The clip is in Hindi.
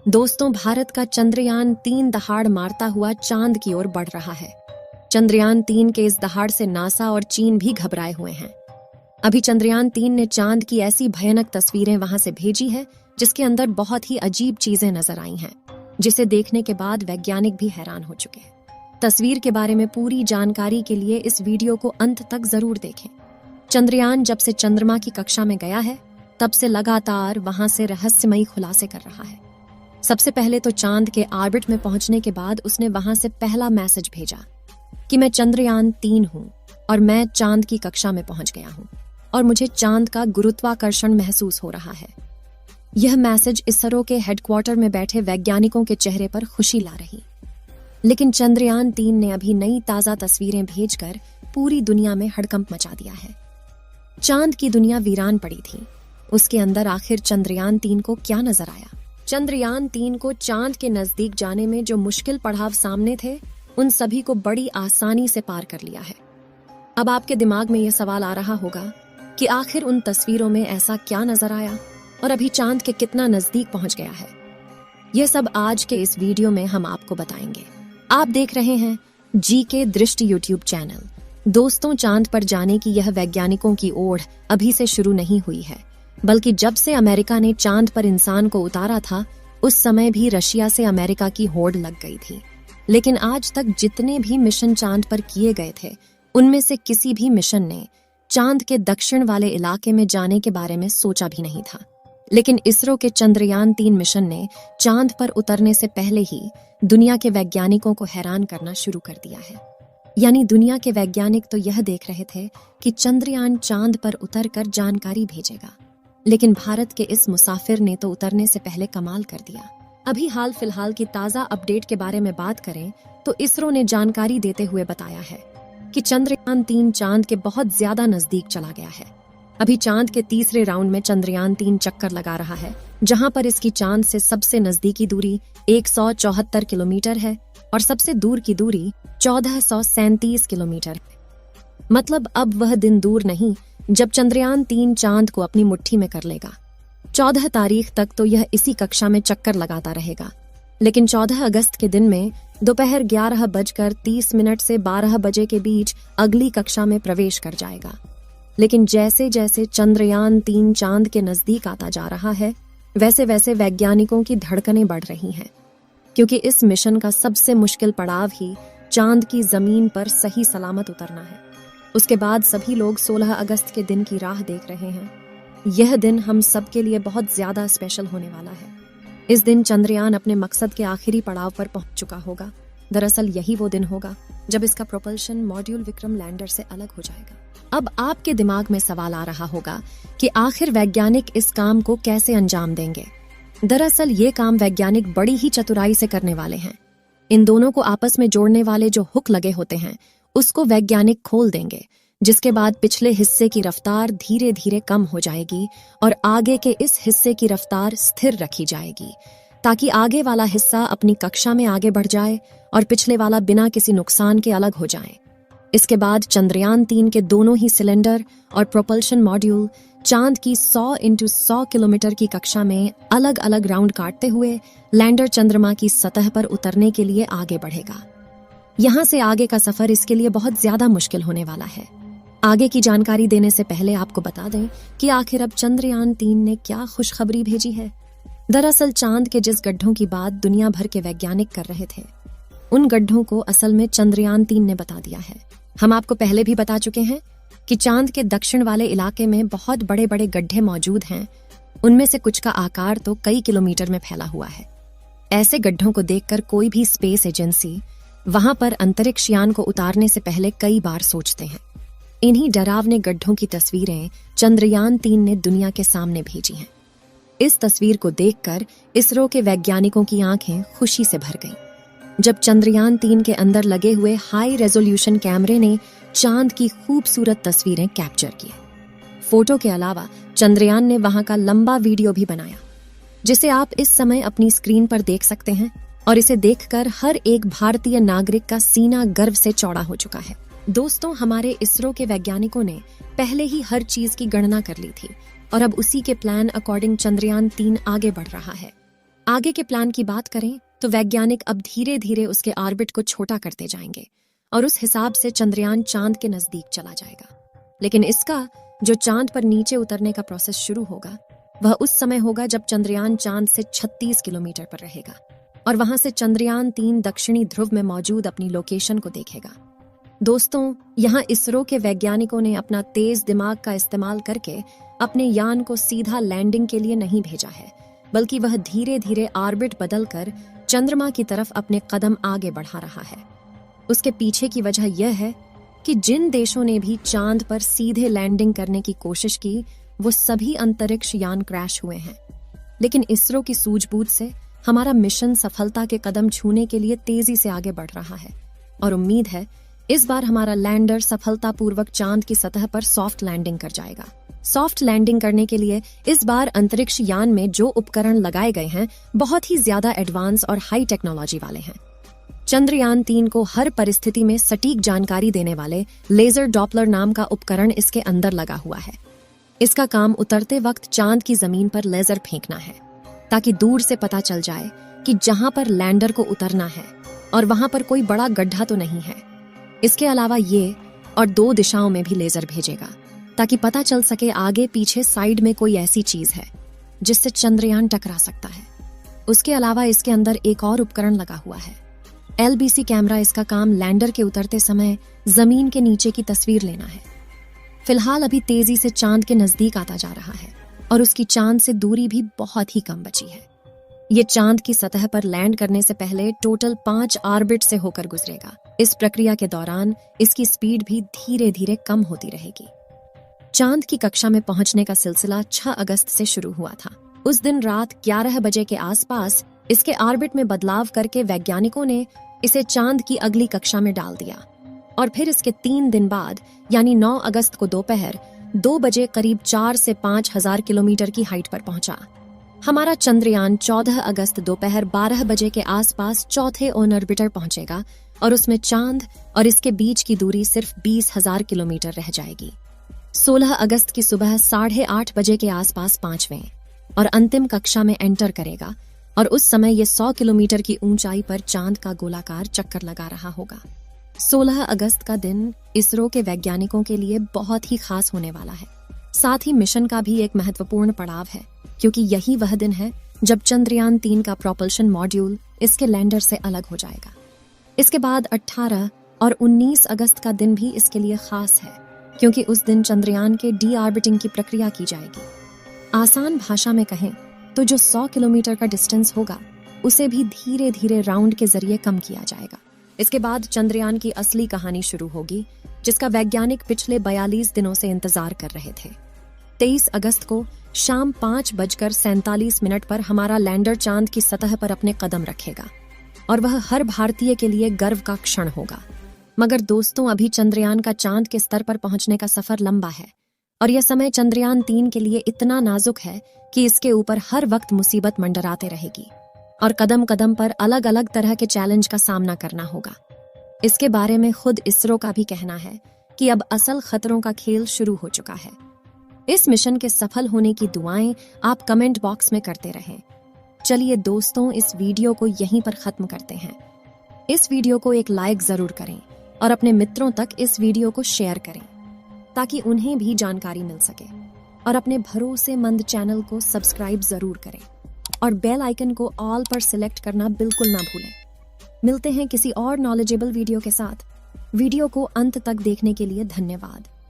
दोस्तों, भारत का चंद्रयान-3 दहाड़ मारता हुआ चांद की ओर बढ़ रहा है। चंद्रयान-3 के इस दहाड़ से नासा और चीन भी घबराए हुए हैं। अभी चंद्रयान-3 ने चांद की ऐसी भयानक तस्वीरें वहां से भेजी है जिसके अंदर बहुत ही अजीब चीजें नजर आई हैं, जिसे देखने के बाद वैज्ञानिक भी हैरान हो चुके हैं। तस्वीर के बारे में पूरी जानकारी के लिए इस वीडियो को अंत तक जरूर देखें। चंद्रयान जब से चंद्रमा की कक्षा में गया है, तब से लगातार वहां से रहस्यमयी खुलासे कर रहा है। सबसे पहले तो चांद के ऑर्बिट में पहुंचने के बाद उसने वहां से पहला मैसेज भेजा कि मैं चंद्रयान-3 हूं और मैं चांद की कक्षा में पहुंच गया हूं और मुझे चांद का गुरुत्वाकर्षण महसूस हो रहा है। यह मैसेज इसरो के हेडक्वार्टर में बैठे वैज्ञानिकों के चेहरे पर खुशी ला रही। लेकिन चंद्रयान-3 ने अभी नई ताजा तस्वीरें भेजकर पूरी दुनिया में हड़कंप मचा दिया है। चांद की दुनिया वीरान पड़ी थी। उसके अंदर आखिर चंद्रयान-3 को क्या नजर आया? चंद्रयान-3 को चांद के नजदीक जाने में जो मुश्किल पड़ाव सामने थे, उन सभी को बड़ी आसानी से पार कर लिया है। अब आपके दिमाग में यह सवाल आ रहा होगा कि आखिर उन तस्वीरों में ऐसा क्या नजर आया और अभी चांद के कितना नजदीक पहुंच गया है। यह सब आज के इस वीडियो में हम आपको बताएंगे। आप देख रहे हैं जीके दृष्टि यूट्यूब चैनल। दोस्तों, चांद पर जाने की यह वैज्ञानिकों की ओढ़ अभी से शुरू नहीं हुई है, बल्कि जब से अमेरिका ने चांद पर इंसान को उतारा था, उस समय भी रशिया से अमेरिका की होड़ लग गई थी। लेकिन आज तक जितने भी मिशन चांद पर किए गए थे, उनमें से किसी भी मिशन ने चांद के दक्षिण वाले इलाके में जाने के बारे में सोचा भी नहीं था। लेकिन इसरो के चंद्रयान-3 मिशन ने चांद पर उतरने से पहले ही दुनिया के वैज्ञानिकों को हैरान करना शुरू कर दिया है। यानी दुनिया के वैज्ञानिक तो यह देख रहे थे कि चंद्रयान चांद पर उतरकर जानकारी भेजेगा, लेकिन भारत के इस मुसाफिर ने तो उतरने से पहले कमाल कर दिया। अभी हाल फिलहाल की ताजा अपडेट के बारे में बात करें तो इसरो ने जानकारी देते हुए बताया है कि चंद्रयान-3 चांद के बहुत ज्यादा नजदीक चला गया है। अभी चांद के तीसरे राउंड में चंद्रयान-3 चक्कर लगा रहा है, जहां पर इसकी चांद से सबसे नजदीकी दूरी 174 किलोमीटर है और सबसे दूर की दूरी 1437 किलोमीटर है। मतलब अब वह दिन दूर नहीं जब चंद्रयान-3 चांद को अपनी मुट्ठी में कर लेगा। 14 तारीख तक तो यह इसी कक्षा में चक्कर लगाता रहेगा, लेकिन 14 अगस्त के दिन में दोपहर 11:30 से 12 बजे के बीच अगली कक्षा में प्रवेश कर जाएगा। लेकिन जैसे जैसे चंद्रयान-3 चांद के नजदीक आता जा रहा है, वैसे वैसे वैज्ञानिकों की धड़कनें बढ़ रही हैं, क्योंकि इस मिशन का सबसे मुश्किल पड़ाव ही चांद की जमीन पर सही सलामत उतरना है। उसके बाद सभी लोग 16 अगस्त के दिन की राह देख रहे हैं। यह दिन हम सब के लिए बहुत ज्यादा स्पेशल होने वाला है। इस दिन चंद्रयान अपने मकसद के आखिरी पड़ाव पर पहुंच चुका होगा। दरअसल यही वो दिन होगा जब इसका प्रोपल्शन मॉड्यूल विक्रम लैंडर से अलग हो जाएगा। अब आपके दिमाग में सवाल आ रहा होगा कि आखिर वैज्ञानिक इस काम को कैसे अंजाम देंगे। दरअसल ये काम वैज्ञानिक बड़ी ही चतुराई से करने वाले हैं। इन दोनों को आपस में जोड़ने वाले जो हुक लगे होते हैं, उसको वैज्ञानिक खोल देंगे, जिसके बाद पिछले हिस्से की रफ्तार धीरे धीरे कम हो जाएगी और आगे के इस हिस्से की रफ्तार स्थिर रखी जाएगी, ताकि आगे वाला हिस्सा अपनी कक्षा में आगे बढ़ जाए और पिछले वाला बिना किसी नुकसान के अलग हो जाए। इसके बाद चंद्रयान-3 के दोनों ही सिलेंडर और प्रोपल्शन मॉड्यूल चांद की 100 × 100 किलोमीटर की कक्षा में अलग अलग राउंड काटते हुए लैंडर चंद्रमा की सतह पर उतरने के लिए आगे बढ़ेगा। यहाँ से आगे का सफर इसके लिए बहुत ज्यादा मुश्किल होने वाला है। आगे की जानकारी देने से पहले आपको बता दें कि आखिर अब चंद्रयान-3 ने क्या खुशखबरी भेजी है। दरअसल चांद के जिस गड्ढों की बात दुनिया भर के वैज्ञानिक कर रहे थे, उन गड्ढों को असल में चंद्रयान-3 ने बता दिया है। हम आपको पहले भी बता चुके हैं कि चांद के दक्षिण वाले इलाके में बहुत बड़े बड़े गड्ढे मौजूद हैं। उनमें से कुछ का आकार तो कई किलोमीटर में फैला हुआ है। ऐसे गड्ढों को देखकर कोई भी स्पेस एजेंसी वहां पर अंतरिक्ष यान को उतारने से पहले कई बार सोचते हैं। इन्हीं डरावने गड्ढों की तस्वीरें चंद्रयान-3 ने दुनिया के सामने भेजी हैं। इस तस्वीर को देखकर इसरो के वैज्ञानिकों की आंखें खुशी से भर गईं, जब चंद्रयान-3 के अंदर लगे हुए हाई रेजोल्यूशन कैमरे ने चांद की खूबसूरत तस्वीरें कैप्चर की। फोटो के अलावा चंद्रयान ने वहां का लंबा वीडियो भी बनाया, जिसे आप इस समय अपनी स्क्रीन पर देख सकते हैं, और इसे देखकर हर एक भारतीय नागरिक का सीना गर्व से चौड़ा हो चुका है। दोस्तों, हमारे इसरो के वैज्ञानिकों ने पहले ही हर चीज की गणना कर ली थी और अब उसी के प्लान अकॉर्डिंग चंद्रयान-3 आगे बढ़ रहा है। आगे के प्लान की बात करें तो वैज्ञानिक अब धीरे धीरे उसके ऑर्बिट को छोटा करते जाएंगे और उस हिसाब से चंद्रयान चांद के नजदीक चला जाएगा। लेकिन इसका जो चांद पर नीचे उतरने का प्रोसेस शुरू होगा वह उस समय होगा जब चंद्रयान चांद से 36 किलोमीटर पर रहेगा और वहां से चंद्रयान 3 दक्षिणी ध्रुव में मौजूद अपनी लोकेशन को देखेगा। दोस्तों, यहाँ इसरो के वैज्ञानिकों ने अपना तेज दिमाग का इस्तेमाल करके अपने यान को सीधा लैंडिंग के लिए नहीं भेजा है, बल्कि वह धीरे धीरे ऑर्बिट बदलकर चंद्रमा की तरफ अपने कदम आगे बढ़ा रहा है। उसके पीछे की वजह यह है कि जिन देशों ने भी चांद पर सीधे लैंडिंग करने की कोशिश की वो सभी अंतरिक्ष यान क्रैश हुए हैं। लेकिन इसरो की सूझबूझ से हमारा मिशन सफलता के कदम छूने के लिए तेजी से आगे बढ़ रहा है और उम्मीद है इस बार हमारा लैंडर सफलतापूर्वक चांद की सतह पर सॉफ्ट लैंडिंग कर जाएगा। सॉफ्ट लैंडिंग करने के लिए इस बार अंतरिक्ष यान में जो उपकरण लगाए गए हैं बहुत ही ज्यादा एडवांस और हाई टेक्नोलॉजी वाले हैं। चंद्रयान 3 को हर परिस्थिति में सटीक जानकारी देने वाले लेजर डॉपलर नाम का उपकरण इसके अंदर लगा हुआ है। इसका काम उतरते वक्त चांद की जमीन पर लेजर फेंकना है ताकि दूर से पता चल जाए कि जहां पर लैंडर को उतरना है और वहां पर कोई बड़ा गड्ढा तो नहीं है। इसके अलावा ये और 2 दिशाओं में भी लेजर भेजेगा ताकि पता चल सके आगे पीछे साइड में कोई ऐसी चीज है जिससे चंद्रयान टकरा सकता है। उसके अलावा इसके अंदर एक और उपकरण लगा हुआ है। LBC camera. इसका काम लैंडर के उतरते समय जमीन के नीचे की तस्वीर लेना है। फिलहाल अभी तेजी से चांद के नजदीक आता जा रहा है और उसकी चांद से दूरी भी बहुत ही कम बची है। ये चांद की सतह पर लैंड करने से पहले टोटल 5 ऑर्बिट से होकर गुजरेगा। इस प्रक्रिया के दौरान इसकी स्पीड भी धीरे धीरे कम होती रहेगी। चांद की कक्षा में पहुंचने का सिलसिला 6 अगस्त से शुरू हुआ था। उस दिन रात 11 बजे के आसपास इसके ऑर्बिट में बदलाव करके वैज्ञानिकों ने इसे चांद की अगली कक्षा में डाल दिया और फिर इसके 3 दिन बाद यानी 9 अगस्त को दोपहर 2 बजे करीब 4 से 5 हजार किलोमीटर की हाइट पर पहुंचा। हमारा चंद्रयान 14 अगस्त दोपहर 12 बजे के आसपास चौथे ऑन ऑर्बिटर पहुंचेगा और उसमें चांद और इसके बीच की दूरी सिर्फ 20,000 किलोमीटर रह जाएगी। 16 अगस्त की सुबह 8:30 बजे के आसपास 5वें और अंतिम कक्षा में एंटर करेगा और उस समय ये 100 किलोमीटर की ऊंचाई पर चांद का गोलाकार चक्कर लगा रहा होगा। 16 अगस्त का दिन इसरो के वैज्ञानिकों के लिए बहुत ही खास होने वाला है। साथ ही मिशन का भी एक महत्वपूर्ण पड़ाव है क्योंकि यही वह दिन है जब चंद्रयान 3 का प्रोपल्शन मॉड्यूल इसके लैंडर से अलग हो जाएगा। इसके बाद 18 और 19 अगस्त का दिन भी इसके लिए खास है क्योंकि उस दिन चंद्रयान के डी ऑर्बिटिंग की प्रक्रिया की जाएगी। आसान भाषा में कहें तो जो 100 किलोमीटर का डिस्टेंस होगा उसे भी धीरे धीरे राउंड के जरिए कम किया जाएगा। इसके बाद चंद्रयान की असली कहानी शुरू होगी जिसका वैज्ञानिक पिछले 42 दिनों से इंतजार कर रहे थे। 23 अगस्त को शाम 5:47 पर हमारा लैंडर चांद की सतह पर अपने कदम रखेगा और वह हर भारतीय के लिए गर्व का क्षण होगा। मगर दोस्तों, अभी चंद्रयान का चांद के स्तर पर पहुंचने का सफर लंबा है और यह समय चंद्रयान 3 के लिए इतना नाजुक है कि इसके ऊपर हर वक्त मुसीबत मंडराते रहेगी और कदम कदम पर अलग अलग तरह के चैलेंज का सामना करना होगा। इसके बारे में खुद इसरो का भी कहना है कि अब असल खतरों का खेल शुरू हो चुका है। इस मिशन के सफल होने की दुआएं आप कमेंट बॉक्स में करते रहें। चलिए दोस्तों, इस वीडियो को यहीं पर खत्म करते हैं। इस वीडियो को एक लाइक जरूर करें और अपने मित्रों तक इस वीडियो को शेयर करें ताकि उन्हें भी जानकारी मिल सके और अपने भरोसेमंद चैनल को सब्सक्राइब जरूर करें और बेल आइकन को ऑल पर सिलेक्ट करना बिल्कुल ना भूलें। मिलते हैं किसी और नॉलेजेबल वीडियो के साथ। वीडियो को अंत तक देखने के लिए धन्यवाद।